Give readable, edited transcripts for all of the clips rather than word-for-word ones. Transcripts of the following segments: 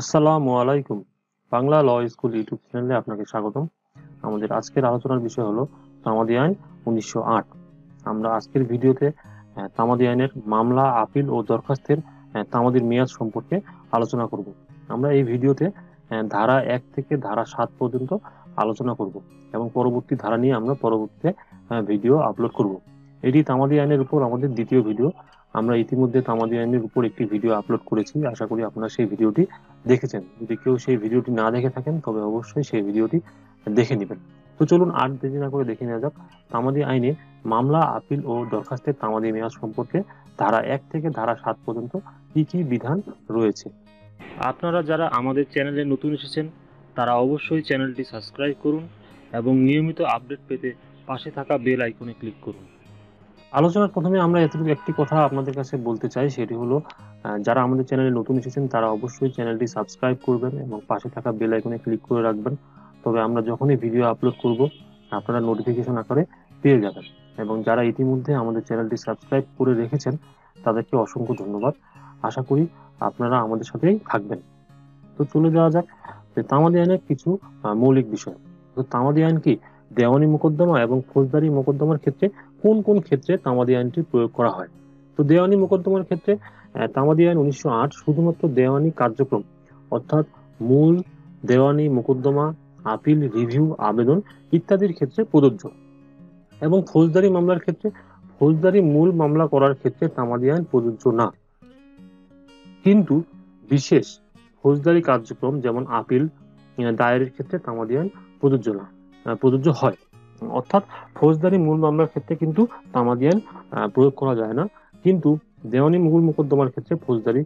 আসসালামু আলাইকুম। Bangla law school YouTube চ্যানেলে আপনাকে স্বাগতম। আমাদের আজকের আলোচনার বিষয় হলো তামাদি আইন 1908। আমরা আজকের ভিডিওতে তামাদি আইনের মামলা, আপিল ও দরখাস্তের তামাদির মেয়াদ সম্পর্কে আলোচনা করব। আমরা এই ভিডিওতে ধারা 1 থেকে ধারা 7 পর্যন্ত আলোচনা করব এবং পরবর্তী ধারা নিয়ে আমরা পরবর্তীতে ভিডিও আপলোড করব। এটি তামাদি আইনের উপর আমাদের দ্বিতীয় ভিডিও। আমরা ইতিমধ্যে তামাদি আইনের উপর একটি ভিডিও আপলোড করেছি, আশা করি আপনারা সেই ভিডিওটি দেখেছেন। যদি কেউ সেই ভিডিওটি না দেখে থাকেন তবে অবশ্যই সেই ভিডিওটি দেখে নেবেন। তো চলুন আর দেরি না করে দেখে নেওয়া যাক তামাদি আইনে মামলা, আপিল ও দরখাস্তের তামাদি মেয়াদ সম্পর্কে ধারা 1 থেকে ধারা 7 পর্যন্ত কি কি বিধান রয়েছে। আপনারা যারা আমাদের চ্যানেলে নতুন এসেছেন তারা অবশ্যই চ্যানেলটি সাবস্ক্রাইব করুন এবং নিয়মিত আপডেট পেতে পাশে থাকা বেল আইকনে ক্লিক করুন। আলোচনার প্রথমে আমরা এতটুকু একটি কথা আপনাদের কাছে বলতে চাই, সেটি হলো যারা আমাদের চ্যানেলে নতুন এসেছেন তারা অবশ্যই চ্যানেলটি সাবস্ক্রাইব করবেন এবং পাশে থাকা বেল আইকনে ক্লিক করে রাখবেন। তবে আমরা যখনই ভিডিও আপলোড করব আপনারা নোটিফিকেশন আকারে পেয়ে যাবেন। এবং যারা ইতিমধ্যে আমাদের চ্যানেলটি সাবস্ক্রাইব করে রেখেছেন তাদেরকে অসংখ্য ধন্যবাদ। আশা করি আপনারা আমাদের সাথেই থাকবেন। তো চলে যাওয়া যাক যে তামাদি আইনের কিছু মৌলিক বিষয়। তো তামাদি আইন কি? দেওয়ানি মোকদ্দমা এবং ফৌজদারি মোকদ্দমার ক্ষেত্রে কোন কোন ক্ষেত্রে তামাদি আইনটি প্রয়োগ করা হয়? তো দেওয়ানি মোকদ্দমার ক্ষেত্রে তামাদি আইন 1908 শুধুমাত্র দেওয়ানি কার্যক্রম অর্থাৎ মূল দেওয়ানি মোকদ্দমা, আপিল, রিভিউ, আবেদন ইত্যাদির ক্ষেত্রে প্রযোজ্য। এবং ফৌজদারি মামলার ক্ষেত্রে ফৌজদারি মূল মামলা করার ক্ষেত্রে তামাদি আইন প্রযোজ্য না। কিন্তু বিশেষ ফৌজদারি কার্যক্রম যেমন আপিল দায়েরের ক্ষেত্রে তামাদি আইন প্রযোজ্য হয়। অর্থাৎ ফৌজদারি মূল মামলার ক্ষেত্রে কিন্তু তামাদি আইন প্রয়োগ করা যায় না, কিন্তু দেওয়ানি মূল মোকদ্দমার ক্ষেত্রে ফৌজদারি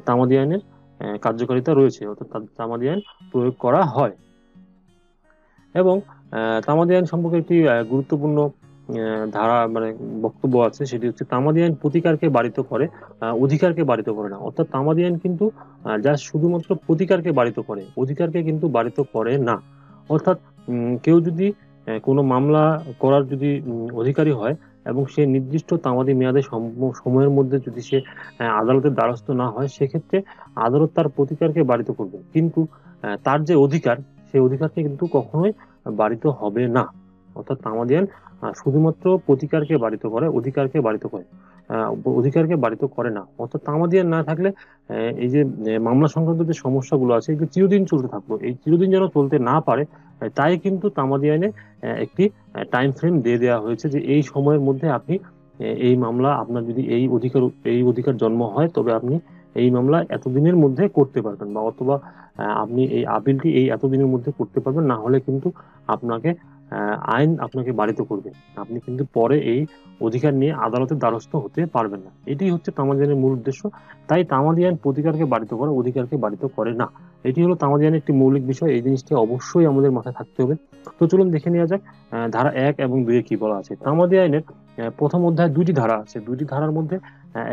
তামাদি আইনের কার্যকারিতা রয়েছে, অর্থাৎ তামাদি আইন প্রয়োগ করা হয়। এবং তামাদি আইন সম্পর্কে একটি গুরুত্বপূর্ণ ধারা বক্তব্য আছে, সেটি হচ্ছে তামাদি আইন প্রতিকারকে বারিত করে, অধিকারকে বারিত করে না। অর্থাৎ তামাদি আইন কিন্তু যা শুধুমাত্র প্রতিকারকে বারিত করে, অধিকারকে কিন্তু বারিত করে না। অর্থাৎ কেউ যদি কোনো মামলা করার যদি অধিকারী হয় এবং সে নির্দিষ্ট তামাদি মেয়াদে সময়ের মধ্যে যদি সে আদালতের দ্বারস্থ না হয়, সেক্ষেত্রে আদালত তার প্রতিকারকে বারিত করবে, কিন্তু তার যে অধিকার সেই অধিকারকে কিন্তু কখনোই বারিত হবে না। অর্থাৎ তামাদি আইন শুধুমাত্র প্রতিকারকে বারিত করে, অধিকারকে বারিত করে, অধিকারকে বারিত করে না। অর্থাৎ তামাদি আইন না থাকলে এই যে মামলা সংক্রান্ত যে সমস্যাগুলো আছে এগুলো চিরদিন চলতে থাকলো, এই চিরদিন যেন চলতে না পারে তাই কিন্তু তামাদি আইনে একটি টাইম ফ্রেম দিয়ে দেওয়া হয়েছে যে এই সময়ের মধ্যে আপনি এই মামলা, আপনার যদি এই অধিকার জন্ম হয় তবে আপনি এই মামলা এতদিনের মধ্যে করতে পারবেন, বা অথবা আপনি এই আপিলটি এই এতদিনের মধ্যে করতে পারবেন, না হলে কিন্তু আপনাকে আইন আপনাকে বারিত করবে, আপনি কিন্তু পরে এই অধিকার নিয়ে আদালতের দ্বারস্থ হতে পারবেন না। এটি হচ্ছে তামাদি আইনের মূল উদ্দেশ্য। তাই তামাদি আইন প্রতিকারকে বারিত করে, অধিকারকে বারিত করে না। এটি হলো তামাদি আইনের একটি মৌলিক বিষয়, এই জিনিসটি অবশ্যই আমাদের মাথায় থাকতে হবে। তো চলুন দেখে নেওয়া যাক ধারা 1 এবং 2 কি বলা আছে। তামাদি আইনের প্রথম অধ্যায়ে 2টি ধারা আছে। 2টি ধারার মধ্যে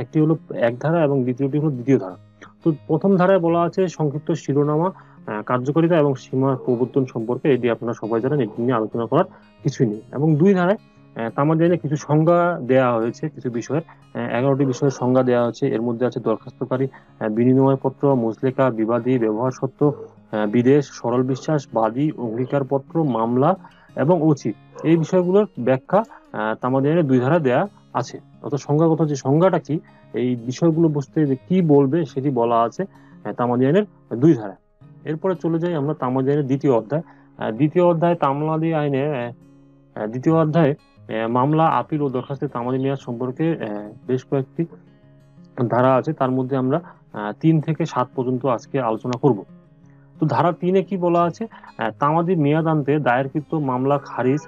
একটি হলো 1 ধারা এবং দ্বিতীয়টি হলো 2য় ধারা। তো প্রথম ধারায় বলা আছে সংক্ষিপ্ত শিরোনামা, কার্যকারিতা এবং সীমা প্রবর্তন সম্পর্কে। এটি আপনারা সবাই জানেন, এটি নিয়ে আলোচনা করার কিছুই নেই। এবং 2 ধারায় তামাদি আইনে কিছু সংজ্ঞা দেওয়া হয়েছে, কিছু বিষয়ের 11টি বিষয়ের সংজ্ঞা দেওয়া হয়েছে। এর মধ্যে আছে দরখাস্তকারী, বিনিময়পত্র, মুচলেকা, বিবাদী, ব্যবহার সত্ত্ব, বিদেশ, সরল বিশ্বাস, বাদী, অঙ্গীকারপত্র, মামলা এবং ওসি। এই বিষয়গুলোর ব্যাখ্যা তামাদি আইনে 2 ধারা দেয়া আছে। অর্থাৎ সংজ্ঞাগত যে সংজ্ঞাটা কি, এই বিষয়গুলো বুঝতে যে কি বলবে সেটি বলা আছে তামাদি আইনের 2 ধারায়। এরপরে চলে যাই আমরা তামাদি আইনের 2য় অধ্যায়। 2য় অধ্যায় তামাদি আইনের 2য় অধ্যায়ে মামলা, আপিল ও দরখাস্তের তামাদি মেয়াদ সম্পর্কে বেশ কয়েকটি ধারা আছে। তার মধ্যে আমরা 3 থেকে 7 পর্যন্ত আজকে আলোচনা করব। তো ধারা 3-এ কি বলা আছে? তামাদি মেয়াদ আনতে দায়েরকৃত মামলা খারিজ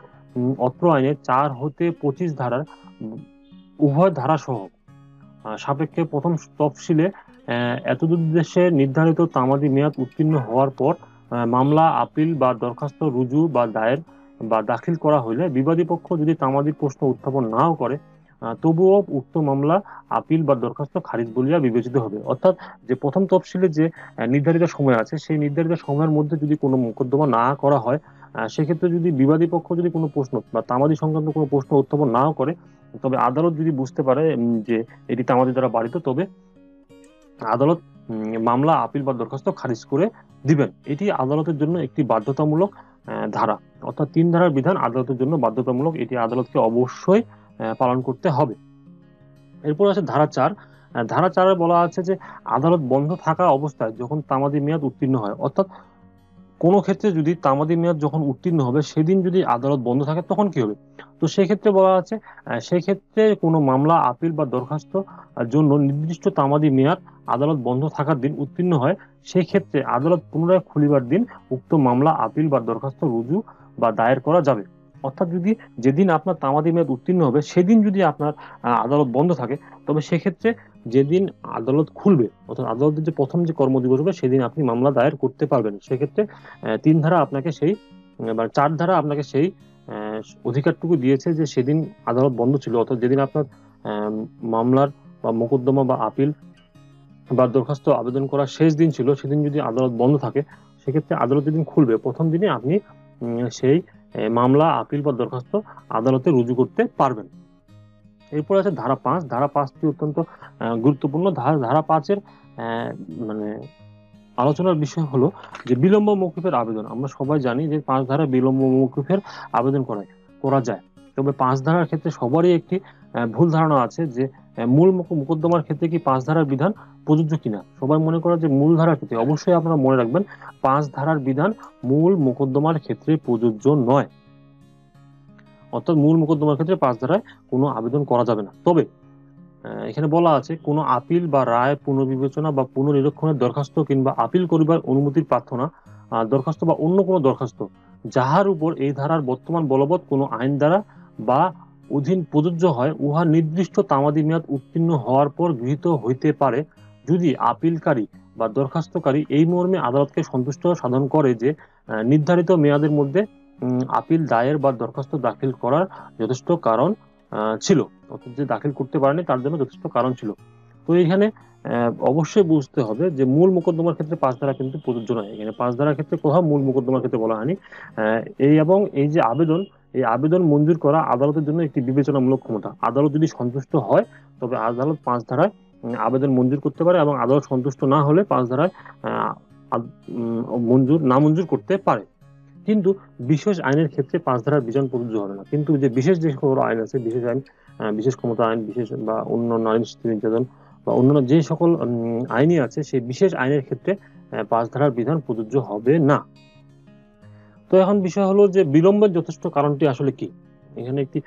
অত্র আইনের 4 হতে 25 ধারার উভয় ধারা সহ সাপেক্ষে প্রথম তফসিলে এতদুদ্দেশ্যে নির্ধারিত তামাদি মেয়াদ উত্তীর্ণ হওয়ার পর মামলা, আপিল বা দরখাস্ত রুজু বা দায়ের বা দাখিল করা হইলে বিবাদী পক্ষ যদি তামাদি প্রশ্ন উত্থাপন নাও করে তবুও উক্ত মামলা, আপিল বা দরখাস্ত খারিজ বলিয়া বিবেচিত হবে। অর্থাৎ যে প্রথম তফসিলে যে নির্ধারিত সময় আছে সেই নির্ধারিত সময়ের মধ্যে যদি কোনো মোকদ্দমা না করা হয়, সেক্ষেত্রে যদি বিবাদী পক্ষ যদি কোনো প্রশ্ন বা তামাদি সংক্রান্ত কোনো প্রশ্ন উত্থাপন নাও করে, তবে আদালত যদি বুঝতে পারে যে এটি তামাদি দ্বারা বারিত, তবে আদালত মামলা, আপিল বা দরখাস্ত খারিজ করে দিবেন। এটি আদালতের জন্য একটি বাধ্যতামূলক ধারা, অর্থাৎ 3 ধারার বিধান আদালতের জন্য বাধ্যতামূলক, এটি আদালতকে অবশ্যই পালন করতে হবে। এরপর আছে ধারা 4। ধারা 4-এ বলা আছে যে আদালত বন্ধ থাকা অবস্থায় যখন তামাদি মেয়াদ উত্তীর্ণ হয়, অর্থাৎ কোনো ক্ষেত্রে যদি তামাদি মেয়াদ যখন উত্তীর্ণ হবে সেদিন যদি আদালত বন্ধ থাকে তখন কি হবে? তো সেই ক্ষেত্রে বলা আছে সেই ক্ষেত্রে কোনো মামলা, আপিল বা দরখাস্ত জন্য নির্দিষ্ট তামাদি মেয়াদ আদালত বন্ধ থাকার দিন উত্তীর্ণ হয়, সেই ক্ষেত্রে আদালত পুনরায় খুলিবার দিন উক্ত মামলা, আপিল বা দরখাস্ত রুজু বা দায়ের করা যাবে। অর্থাৎ যদি যেদিন আপনার তামাদি মেয়াদ উত্তীর্ণ হবে সেদিন যদি আপনার আদালত বন্ধ থাকে, তবে সেক্ষেত্রে যেদিন আদালত খুলবে, অর্থাৎ আদালতের যে প্রথম যে কর্মদিবস হবে সেদিন আপনি মামলা দায়ের করতে পারবেন। সেক্ষেত্রে 3 ধারা আপনাকে সেই বা 4 ধারা আপনাকে সেই অধিকারটুকু দিয়েছে যে সেদিন আদালত বন্ধ ছিল, অর্থাৎ যেদিন আপনার মামলার বা মোকদ্দমা বা আপিল বা দরখাস্ত আবেদন করার শেষ দিন ছিল, সেদিন যদি আদালত বন্ধ থাকে, সেক্ষেত্রে আদালত যেদিন খুলবে প্রথম দিনে আপনি সেই মামলা, আপিল বা দরখাস্ত আদালতে রুজু করতে পারবেন। এরপর আছে ধারা 5। ধারা 5টি অত্যন্ত গুরুত্বপূর্ণ। ধারা 5-এর মানে আলোচনার বিষয় হলো যে বিলম্ব মওকুফের আবেদন। আমরা সবাই জানি যে 5 ধারা বিলম্ব মওকুফের আবেদন করা যায়। তবে 5 ধারার ক্ষেত্রে সবারই একটি ভুল ধারণা আছে যে মূল মোকদ্দমার ক্ষেত্রে কি 5 ধারার বিধান প্রযোজ্য কিনা। সবাই মনে করে যে মূল ধারার ক্ষেত্রে, অবশ্যই আপনারা মনে রাখবেন 5 ধারার বিধান মূল মোকদ্দমার ক্ষেত্রে প্রযোজ্য নয়। অর্থাৎ মূল মোকদ্দমার ক্ষেত্রে 5 ধারায় কোনো আবেদন করা যাবে না। তবে এখানে বলা আছে কোনো আপিল বা রায় পুনর্বিবেচনা বা পুনর্নিরীক্ষণের দরখাস্ত কিংবা আপিল করিবার অনুমতির প্রার্থনা দরখাস্ত বা অন্য কোনো দরখাস্ত যাহার উপর এই ধারার বর্তমান বলবৎ কোনো আইন দ্বারা বা অধীন প্রযোজ্য হয়, উহা নির্দিষ্ট তামাদি মেয়াদ উত্তীর্ণ হওয়ার পর গৃহীত হইতে পারে, যদি আপিলকারী বা দরখাস্তকারী এই মর্মে আদালতকে সন্তুষ্ট সাধন করে যে নির্ধারিত মেয়াদের মধ্যে আপিল দায়ের বা দরখাস্ত দাখিল করার যথেষ্ট কারণ ছিল, অর্থাৎ যে দাখিল করতে পারেনি তার জন্য যথেষ্ট কারণ ছিল। তো এখানে অবশ্যই বুঝতে হবে যে মূল মোকদ্দমার ক্ষেত্রে 5 ধারা কিন্তু প্রযোজ্য নয়। এখানে 5 ধারার ক্ষেত্রে কোথাও মূল মোকদ্দমার ক্ষেত্রে বলা হয়নি। এই যে আবেদন, এই আবেদন মঞ্জুর করা আদালতের জন্য একটি বিবেচনামূলক ক্ষমতা। আদালত যদি সন্তুষ্ট হয় তবে আদালত 5 ধারায় আবেদন মঞ্জুর করতে পারে, এবং আদালত সন্তুষ্ট না হলে 5 ধারায় মঞ্জুর করতে পারে। কিন্তু বিশেষ আইনের ক্ষেত্রে 5 ধারার বিধান প্রযোজ্য হবে না। কিন্তু যে বিশেষ যে সকল আইন আছে, বিশেষ আইন, বিশেষ ক্ষমতা আইন, বিশেষ বা অন্যান্য আইন, নির্যাতন বা অন্যান্য যে সকল আইনই আছে, সেই বিশেষ আইনের ক্ষেত্রে 5 ধারার বিধান প্রযোজ্য হবে না। তো এখন বিষয় হলো যে বিলম্বের যথেষ্ট কারণটি আসলে কি। এখানে একটি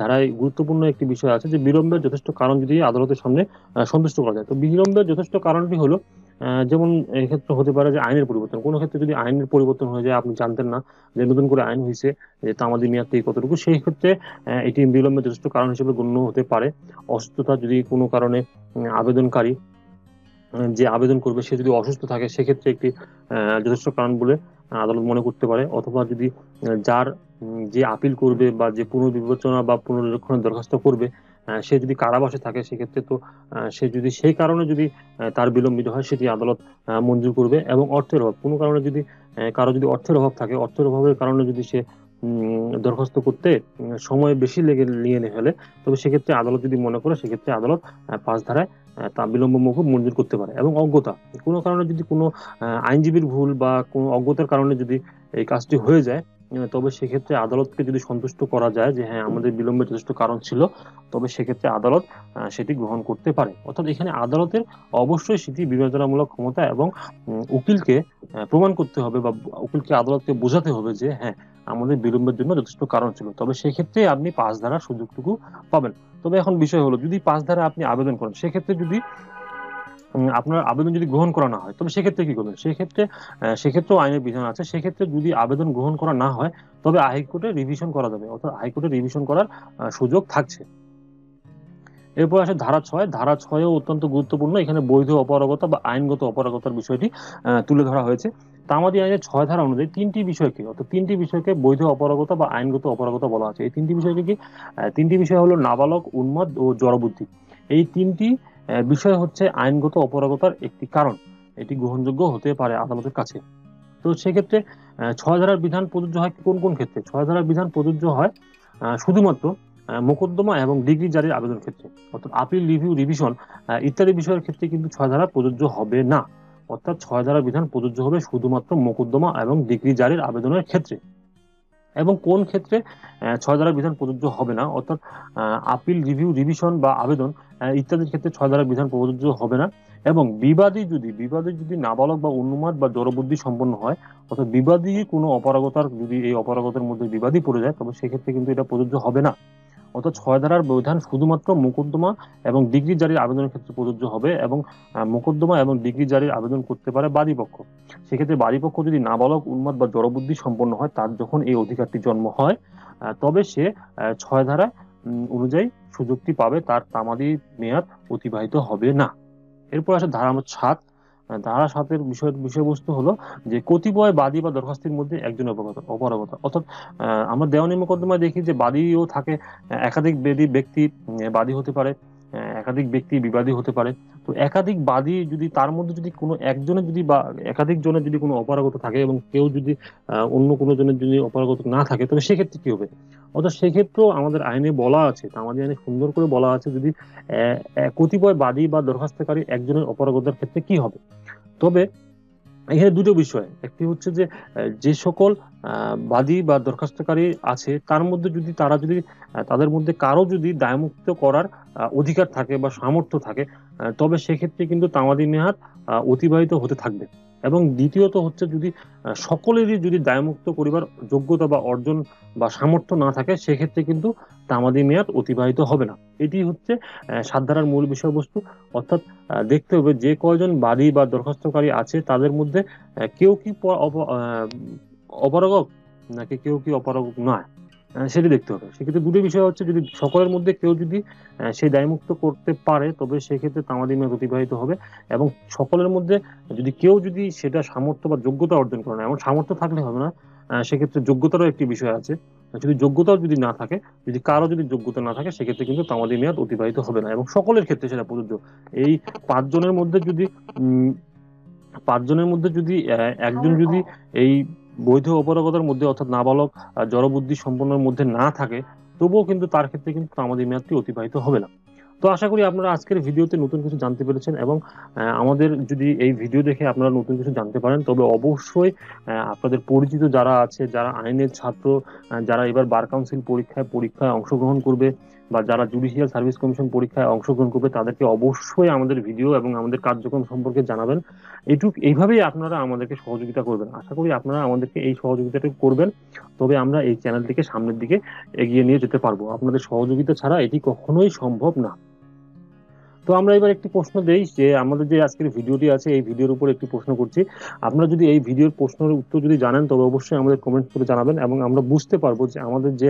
ধারায় গুরুত্বপূর্ণ একটি বিষয় আছে যে বিলম্বের যথেষ্ট কারণ যদি আদালতের সামনে সন্তুষ্ট করা যায়। তো বিলম্বের যথেষ্ট কারণটি হলো যেমন এক্ষেত্রে হতে পারে যে আইনের পরিবর্তন। কোনো ক্ষেত্রে যদি আইনের পরিবর্তন হয়ে যায়, আপনি জানতেন না যে নতুন করে আইন হয়েছে, যে তামাদি মেয়াদ থেকে কতটুকু, সেই ক্ষেত্রে এটি বিলম্বের যথেষ্ট কারণ হিসেবে গণ্য হতে পারে। অসুস্থতা যদি কোনো কারণে আবেদনকারী যে আবেদন করবে সে যদি অসুস্থ থাকে, সেক্ষেত্রে একটি যথেষ্ট কারণ বলে আদালত মনে করতে পারে। অথবা যদি যার যে আপিল করবে বা যে পুনর্বিবেচনা বা পুনর্নিরীক্ষণের দরখাস্ত করবে সে যদি কারাবাসে থাকে, সেক্ষেত্রে তো সে যদি সেই কারণে যদি তার বিলম্বিত হয়, সেটি আদালত মঞ্জুর করবে। এবং অর্থের অভাব, কোনো কারণে যদি কারো যদি অর্থের অভাব থাকে, অর্থের অভাবের কারণে যদি সে দরখাস্ত করতে সময় বেশি নিয়ে ফেলে, তবে সেক্ষেত্রে আদালত যদি মনে করে, সেক্ষেত্রে আদালত 5 ধারায় তা বিলম্ব মওকুফ মঞ্জুর করতে পারে। এবং অজ্ঞতা, কোনো কারণে যদি কোনো আইনজীবীর ভুল বা কোনো অজ্ঞতার কারণে যদি এই কাজটি হয়ে যায়, তবে সেক্ষেত্রে আদালতকে যদি সন্তুষ্ট করা যায় যে হ্যাঁ আমাদের বিলম্বের যথেষ্ট কারণ ছিল, তবে সেক্ষেত্রে আদালত সেটি গ্রহণ করতে পারে। অর্থাৎ এখানে আদালতের অবশ্যই সেটি বিবেচনামূলক ক্ষমতা, এবং উকিলকে প্রমাণ করতে হবে বা উকিলকে আদালতকে বোঝাতে হবে যে হ্যাঁ আমাদের বিলম্বের জন্য যথেষ্ট কারণ ছিল, তবে সেক্ষেত্রে আপনি 5 ধারার সুযোগটুকু পাবেন। তবে এখন বিষয় হলো যদি 5 ধারা আপনি আবেদন করেন, সেক্ষেত্রে যদি আপনার আবেদন যদি গ্রহণ করা না হয়, তবে সেক্ষেত্রে কি করবেন? সেক্ষেত্রেও আইনের বিধান আছে। সেক্ষেত্রে যদি আবেদন গ্রহণ করা না হয়, তবে হাইকোর্টে রিভিশন করা যাবে, অর্থাৎ হাইকোর্টে রিভিশন করার সুযোগ থাকছে। এরপর আসে ধারা 6। ধারা 6ও অত্যন্ত গুরুত্বপূর্ণ। এখানে বৈধ অপারগতা বা আইনগত অপারগতার বিষয়টি তুলে ধরা হয়েছে। তামাদি আইনের 6 ধারা অনুযায়ী 3টি বিষয়কে, অর্থাৎ 3টি বিষয়কে বৈধ অপারগতা বা আইনগত অপারগতা বলা আছে। এই 3টি বিষয়কে কি? 3টি বিষয় হলো নাবালক, উন্মাদ ও জড়বুদ্ধি। এই 3টি বিষয় হচ্ছে আইনগত অপারগতার একটি কারণ। এটি গ্রহণযোগ্য হতে পারে আদালতের কাছে। তো সেক্ষেত্রে 6 ধারার বিধান প্রযোজ্য হয় কোন কোন ক্ষেত্রে? 6 ধারার বিধান প্রযোজ্য হয় শুধুমাত্র মোকদ্দমা এবং ডিগ্রি জারির আবেদনের ক্ষেত্রে, অর্থাৎ আপিল, রিভিউ, রিভিশন ইত্যাদি বিষয়ের ক্ষেত্রে কিন্তু 6 ধারা প্রযোজ্য হবে না। অর্থাৎ 6 ধারা বিধান প্রযোজ্য হবে শুধুমাত্র মোকদ্দমা এবং ডিগ্রি জারির আবেদনের ক্ষেত্রে। এবং কোন ক্ষেত্রে 6 ধারা বিধান প্রযোজ্য হবে না, অর্থাৎ আপিল, রিভিউ, রিভিশন বা আবেদন ইত্যাদির ক্ষেত্রে 6 ধারা বিধান প্রযোজ্য হবে না। এবং বিবাদী যদি নাবালক বা উন্মাদ বা জড়বুদ্ধি সম্পন্ন হয়, অর্থাৎ বিবাদী কোনো অপারগতার, যদি এই অপারগতার মধ্যে বিবাদী পড়ে যায়, তবে সেক্ষেত্রে কিন্তু এটা প্রযোজ্য হবে না। অর্থাৎ 6 ধারার বিধান শুধুমাত্র মোকদ্দমা এবং ডিগ্রি জারির আবেদনের ক্ষেত্রে প্রযোজ্য হবে। এবং মোকদ্দমা এবং ডিগ্রি জারির আবেদন করতে পারে বাদী পক্ষ। সেক্ষেত্রে বাদী পক্ষ যদি নাবালক, উন্মাদ বা জড়বুদ্ধি সম্পন্ন হয়, তার যখন এই অধিকারটি জন্ম হয়, তবে সে 6 ধারা অনুযায়ী সুযোগটি পাবে, তার তামাদি মেয়াদ অতিবাহিত হবে না। এরপর আসে ধারা নম্বর 7। ধারা 7-এর বিষয়বস্তু হলো যে কতিপয় বাদী বা দরখাস্তের মধ্যে একজন অপারগতা, অর্থাৎ আমরা দেওয়ানি মোকদ্দমায় দেখি যে বাদীও থাকে, একাধিক ব্যক্তি বাদী হতে পারে, একাধিক ব্যক্তি বিবাদী হতে পারে। তো একাধিক বাদী যদি, তার মধ্যে যদি কোনো একজনের যদি বা একাধিক জনের যদি কোনো অপারগতা থাকে এবং কেউ যদি অন্য কোনো জনের যদি অপারগতা না থাকে, তবে সেক্ষেত্রে কি হবে? অর্থাৎ সেক্ষেত্রেও আমাদের আইনে বলা আছে, আমাদের আইনে সুন্দর করে বলা আছে, যদি কতিপয় বাদী বা দরখাস্তকারী একজনের অপারগতার ক্ষেত্রে কি হবে। তবে এখানে দুটো বিষয়, একটি হচ্ছে যে যে সকল বাদী বা দরখাস্তকারী আছে, তার মধ্যে যদি তাদের মধ্যে কারো যদি দায়মুক্ত করার অধিকার থাকে বা সামর্থ্য থাকে, তবে সেক্ষেত্রে কিন্তু তামাদি মেয়াদ অতিবাহিত হতে থাকবে। এবং দ্বিতীয়ত হচ্ছে, যদি সকলেরই যদি দায়মুক্ত করিবার যোগ্যতা বা অর্জন বা সামর্থ্য না থাকে, সেক্ষেত্রে কিন্তু তামাদি মেয়াদ অতিবাহিত হবে না। এটি হচ্ছে 7 ধারার মূল বিষয়বস্তু। অর্থাৎ দেখতে হবে যে কয়জন বাদী বা দরখাস্তকারী আছে, তাদের মধ্যে কেউ কি অপারগক নাকি কেউ কি অপারগক নয়, সেটি দেখতে হবে। সেক্ষেত্রে দুটো বিষয় হচ্ছে, যদি সকলের মধ্যে কেউ যদি সেই দায়মুক্ত করতে পারে, তবে সেক্ষেত্রে তামাদি মেয়াদ অতিবাহিত হবে। এবং সকলের মধ্যে যদি কেউ যদি সেটা সামর্থ্য বা যোগ্যতা অর্জন করে না, এমন সামর্থ্য থাকলে হবে না, সেক্ষেত্রে যোগ্যতারও একটি বিষয় আছে। যদি যোগ্যতাও যদি না থাকে, যদি কারো যদি যোগ্যতা না থাকে, সেক্ষেত্রে কিন্তু তামাদি মেয়াদ অতিবাহিত হবে না। এবং সকলের ক্ষেত্রে সেটা প্রযোজ্য। এই 5 জনের মধ্যে যদি 5 জনের মধ্যে যদি একজন যদি এই বৈধ অপারগতার মধ্যে, অর্থাৎ নাবালক, জড়বুদ্ধি সম্পন্নের মধ্যে না থাকে, তবুও কিন্তু তার ক্ষেত্রে কিন্তু তামাদি মেয়াদটি অতিবাহিত হবে না। তো আশা করি আপনারা আজকের ভিডিওতে নতুন কিছু জানতে পেরেছেন। এবং আমাদের যদি এই ভিডিও দেখে আপনারা নতুন কিছু জানতে পারেন, তবে অবশ্যই আপনাদের পরিচিত যারা আছে, যারা আইনের ছাত্র, যারা এবার বার কাউন্সিল পরীক্ষায় অংশগ্রহণ করবে, বা যারা জুডিশিয়াল সার্ভিস কমিশন পরীক্ষায় অংশগ্রহণ করবে, তাদেরকে অবশ্যই আমাদের ভিডিও এবং আমাদের কার্যক্রম সম্পর্কে জানাবেন। এইভাবেই আপনারা আমাদেরকে সহযোগিতা করবেন। আশা করি আপনারা আমাদেরকে এই সহযোগিতাটা করবেন, তবে আমরা এই চ্যানেলটিকে সামনের দিকে এগিয়ে নিয়ে যেতে পারবো। আপনাদের সহযোগিতা ছাড়া এটি কখনোই সম্ভব না। তো আমরা এবার একটি প্রশ্ন দেই, যে আমাদের যে আজকের ভিডিওটি আছে, এই ভিডিওর উপর একটি প্রশ্ন করছি। আপনারা যদি এই ভিডিওর প্রশ্নের উত্তর যদি জানেন, তবে অবশ্যই আমাদের কমেন্ট করে জানাবেন, এবং আমরা বুঝতে পারবো যে আমাদের যে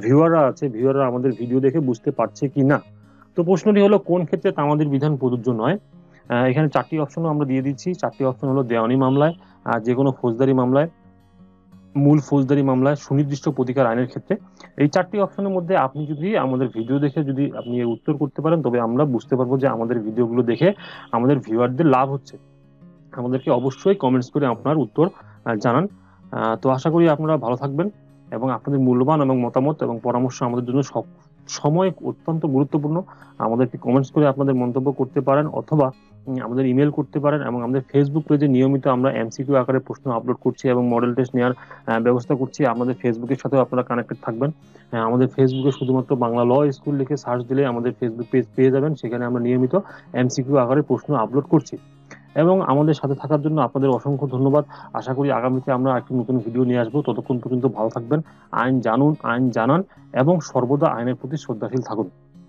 ভিউয়াররা আমাদের ভিডিও দেখে বুঝতে পারছে কি না। তো প্রশ্নটি হলো, কোন ক্ষেত্রে তামাদির বিধান প্রযোজ্য নয়? এখানে 4টি অপশন আমরা দিয়ে দিচ্ছি। 4টি অপশন হলো, দেওয়ানি মামলায়, যে কোনো ফৌজদারি মামলায়, মূল ফৌজদারি মামলায়, সুনির্দিষ্ট প্রতিকার আইনের ক্ষেত্রে। এই 4টি অপশনের মধ্যে আপনি যদি আমাদের ভিডিও দেখে যদি আপনি এর উত্তর করতে পারেন, তবে আমরা বুঝতে পারবো যে আমাদের ভিডিওগুলো দেখে আমাদের ভিউয়ারদের লাভ হচ্ছে। আমাদেরকে অবশ্যই কমেন্টস করে আপনার উত্তর জানান। তো আশা করি আপনারা ভালো থাকবেন, এবং আপনাদের মূল্যবান এবং মতামত এবং পরামর্শ আমাদের জন্য সব সময় অত্যন্ত গুরুত্বপূর্ণ। আমাদেরকে কমেন্টস করে আপনাদের মন্তব্য করতে পারেন, অথবা আমাদের ইমেল করতে পারেন। এবং আমাদের ফেসবুক পেজে নিয়মিত আমরা এমসিকিউ আকারে প্রশ্ন আপলোড করছি এবং মডেল টেস্ট নেওয়ার ব্যবস্থা করছি। আমাদের ফেসবুকের সাথেও আপনারা কানেক্টেড থাকবেন। আমাদের ফেসবুকে শুধুমাত্র বাংলা ল স্কুল লিখে সার্চ দিলে আমাদের ফেসবুক পেজ পেয়ে যাবেন। সেখানে আমরা নিয়মিত এমসিকিউ আকারে প্রশ্ন আপলোড করছি। এবং আমাদের সাথে থাকার জন্য আপনাদের অসংখ্য ধন্যবাদ। আশা করি আগামীতে আমরা একটি নতুন ভিডিও নিয়ে আসবো। ততক্ষণ পর্যন্ত ভালো থাকবেন। আইন জানুন, আইন জানান, এবং সর্বদা আইনের প্রতি শ্রদ্ধাশীল থাকুন।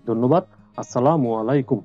ধন্যবাদ। আসসালামু আলাইকুম।